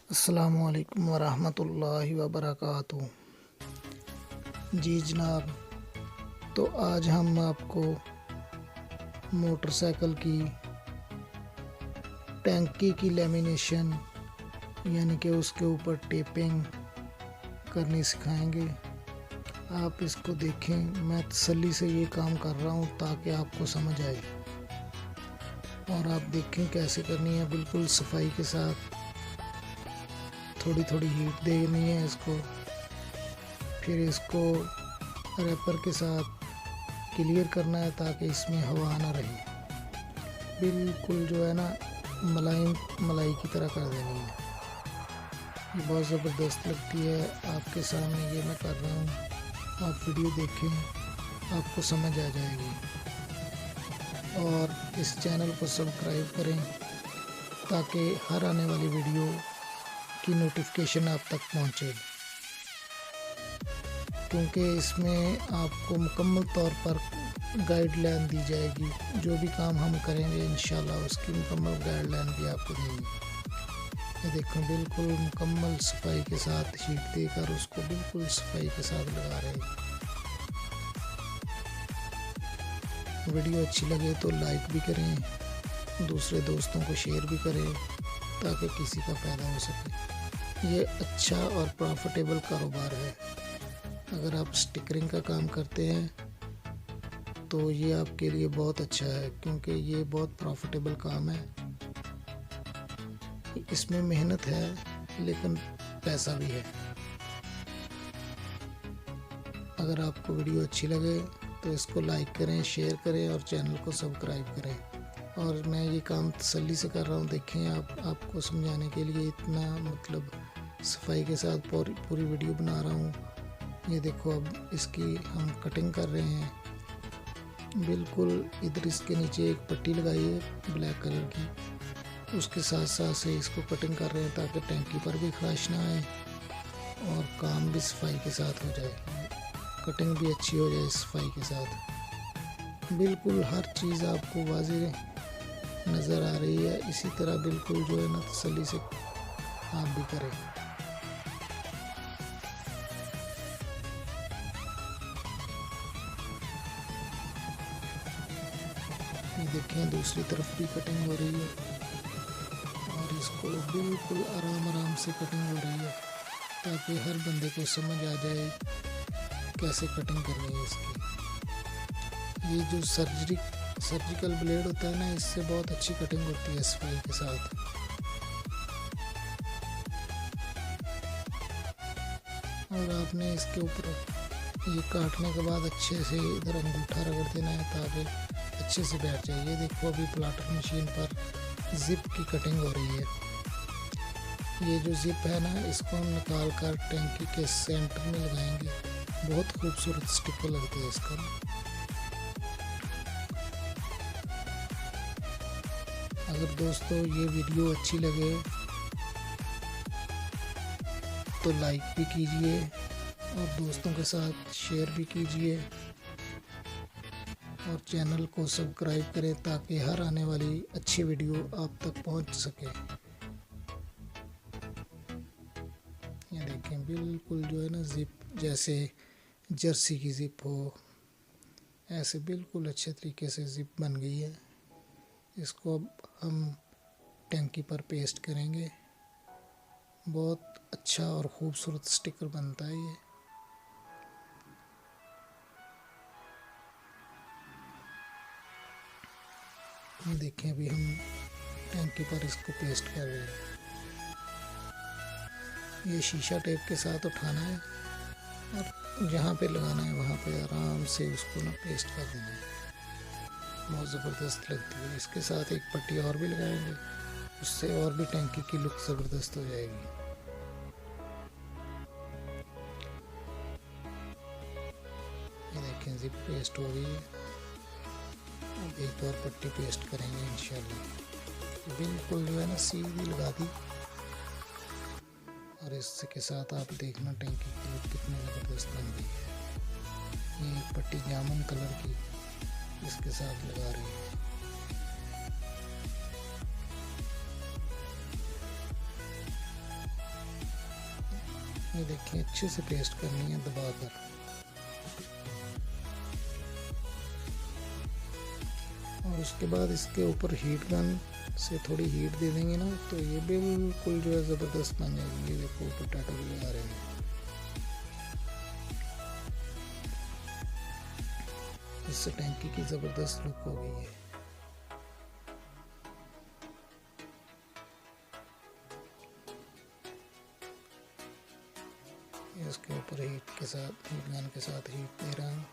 अस्सलामुअलैकुम वरहमतुल्लाहि वबरकातुहू। जी जनाब, तो आज हम आपको मोटरसाइकिल की टंकी की लेमिनेशन यानी कि उसके ऊपर टेपिंग करनी सिखाएंगे। आप इसको देखें, मैं तसल्ली से ये काम कर रहा हूँ ताकि आपको समझ आए। और आप देखें कैसे करनी है, बिल्कुल सफाई के साथ। थोड़ी थोड़ी हीट देनी है इसको, फिर इसको रैपर के साथ क्लियर करना है ताकि इसमें हवा ना रहे। बिल्कुल जो है ना मलाई मलाई की तरह कर देनी है। ये बहुत ज़बरदस्त लगती है। आपके सामने ये मैं कर रहा हूँ, आप वीडियो देखें, आपको समझ आ जाएगी। और इस चैनल को सब्सक्राइब करें ताकि हर आने वाली वीडियो की नोटिफिकेशन आप तक पहुँचे, क्योंकि इसमें आपको मुकम्मल तौर पर गाइडलाइन दी जाएगी। जो भी काम हम करेंगे इंशाल्लाह उसकी मुकम्मल गाइडलाइन भी आपको देंगे। ये देखो, बिल्कुल मुकम्मल सफाई के साथ हीट देकर उसको बिल्कुल सफाई के साथ लगा रहे हैं। वीडियो अच्छी लगे तो लाइक भी करें, दूसरे दोस्तों को शेयर भी करें ताकि किसी का फ़ायदा हो सके। ये अच्छा और प्रॉफिटेबल कारोबार है। अगर आप स्टिकरिंग का काम करते हैं तो ये आपके लिए बहुत अच्छा है, क्योंकि ये बहुत प्रॉफिटेबल काम है। इसमें मेहनत है लेकिन पैसा भी है। अगर आपको वीडियो अच्छी लगे तो इसको लाइक करें, शेयर करें और चैनल को सब्सक्राइब करें। और मैं ये काम तसल्ली से कर रहा हूँ, देखें आपको समझाने के लिए इतना मतलब सफाई के साथ पूरी वीडियो बना रहा हूँ। ये देखो, अब इसकी हम कटिंग कर रहे हैं। बिल्कुल इधर इसके नीचे एक पट्टी लगाई है ब्लैक कलर की, उसके साथ साथ से इसको कटिंग कर रहे हैं ताकि टंकी पर भी खराश ना आए और काम भी सफाई के साथ हो जाए, कटिंग भी अच्छी हो जाए सफाई के साथ। बिल्कुल हर चीज़ आपको वाज़ेह नज़र आ रही है। इसी तरह बिल्कुल जो है ना तसल्ली से आप भी करें। ये देखें, दूसरी तरफ भी कटिंग हो रही है और इसको बिल्कुल आराम आराम से कटिंग हो रही है ताकि हर बंदे को समझ आ जाए कैसे कटिंग करनी है इसकी। ये जो सर्जिकल ब्लेड होता है ना, इससे बहुत अच्छी कटिंग होती है सफाई के साथ। और आपने इसके ऊपर ये काटने के बाद अच्छे से इधर अंगूठा रगड़ देना है ताकि अच्छे से बैठ जाए। ये देखो, अभी प्लाटर मशीन पर जिप की कटिंग हो रही है। ये जो जिप है ना, इसको हम निकाल कर टंकी के सेंटर में लगाएंगे। बहुत खूबसूरत स्टिकर लगता है इसका। अगर दोस्तों ये वीडियो अच्छी लगे तो लाइक भी कीजिए और दोस्तों के साथ शेयर भी कीजिए और चैनल को सब्सक्राइब करें ताकि हर आने वाली अच्छी वीडियो आप तक पहुंच सके। ये देखें, बिल्कुल जो है ना जिप जैसे जर्सी की जिप हो, ऐसे बिल्कुल अच्छे तरीके से जिप बन गई है। इसको अब हम टंकी पर पेस्ट करेंगे। बहुत अच्छा और ख़ूबसूरत स्टिकर बनता है ये देखें, अभी हम टंकी पर इसको पेस्ट कर रहे हैं। ये शीशा टेप के साथ उठाना है और जहाँ पे लगाना है वहाँ पे आराम से उसको ना पेस्ट कर देना है। बहुत ज़बरदस्त लगती है। इसके साथ एक पट्टी और भी लगाएंगे, उससे और भी टंकी की लुक ज़बरदस्त हो जाएगी। ये देखें, जिप पेस्ट हो गई है। अब एक और पट्टी पेस्ट करेंगे इंशाल्लाह। बिल्कुल जो है ना सीधी लगा दी और इसके साथ आप देखना टंकी की लुक कितनी ज़बरदस्त बन गई है। ये एक पट्टी जामुन कलर की इसके साथ लगा रही है। ये देखिए अच्छे से पेस्ट करनी है दबाकर। और उसके बाद इसके ऊपर हीट गन से थोड़ी हीट दे देंगे ना, तो ये बिल्कुल जो है ज़बरदस्त बन जाएगी। ये देखो पोटैटो भी आ रहे हैं। इससे टैंकी की ज़बरदस्त लुक हो गई है। इसके ऊपर हीट गन के साथ हीट दे रहा हूँ।